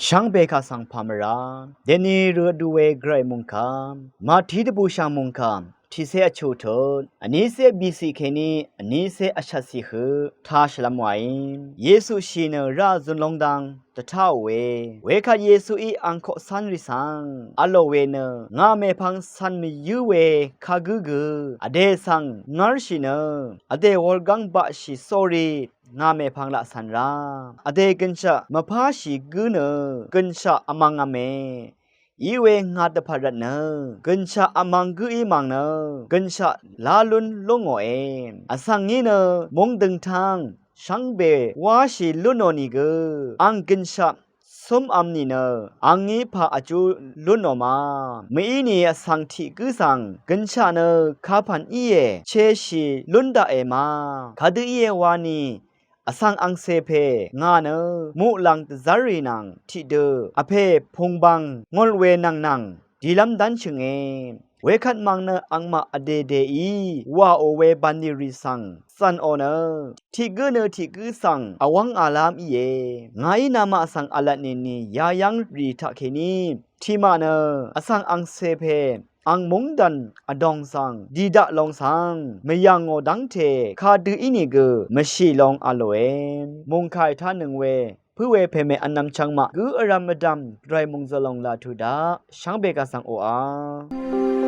ช่างเบคาสังพามราเดนีเรือดูเวไกรมุงคามมาทีดบูชามุงคามที่เสอชูทนอันนี้เสบีซีเคนีอันนี้เสอชัดสิหือทาชลามไวเยซูชีเนราจุนลงดังจะเท่าเวคาเยซูอีอังโคสันริสังอโลเวเนงาเมพังสันมียูเวคากุอเดสังงารชิเนอเดวอลกังบะชิโซรีงาเมพังละสันราอเดกันชะมะพาชิกุเนกันชะอมังอเมอีเวงาดพารัตเนกันชะอมังกุอีมังเนกันชะลาลุนลงโออสังนี้เนมงดึงทางช่างเบวาชิลุนโอนิกอังกันชะสมอัมนีเนอังงี้พาอจูลุนอมาไม่อีนี่สังทิกุสังกันชะเนคาพันอีเอเชชิลุนดาเอมาคาดือีเอวานีอสังอังเซเพงาเนมุลังตซารีนังทิเดอเพพงบังงอลเวนังดีลัมดันชงเอเวคัดมังเนอังมาอเดเดอีว่าโอเวบันนิริสังสันโอเนทิกเนทิกสังอวังอาลามอีเยงายนามาสังอลานินียายังรีทะเคนีทิมาเนอสังอังเซเพอังมงดันอดองสังดีดะลองสังไม่ยังโอดังเทคาดืออินิกมชิลองอโลเอมงคายท่าหนึ่งเวผู้เวเพเมอันนำชังมากืออรามดัมไรมงซลองลาทูดาช่างเบกาสังโออา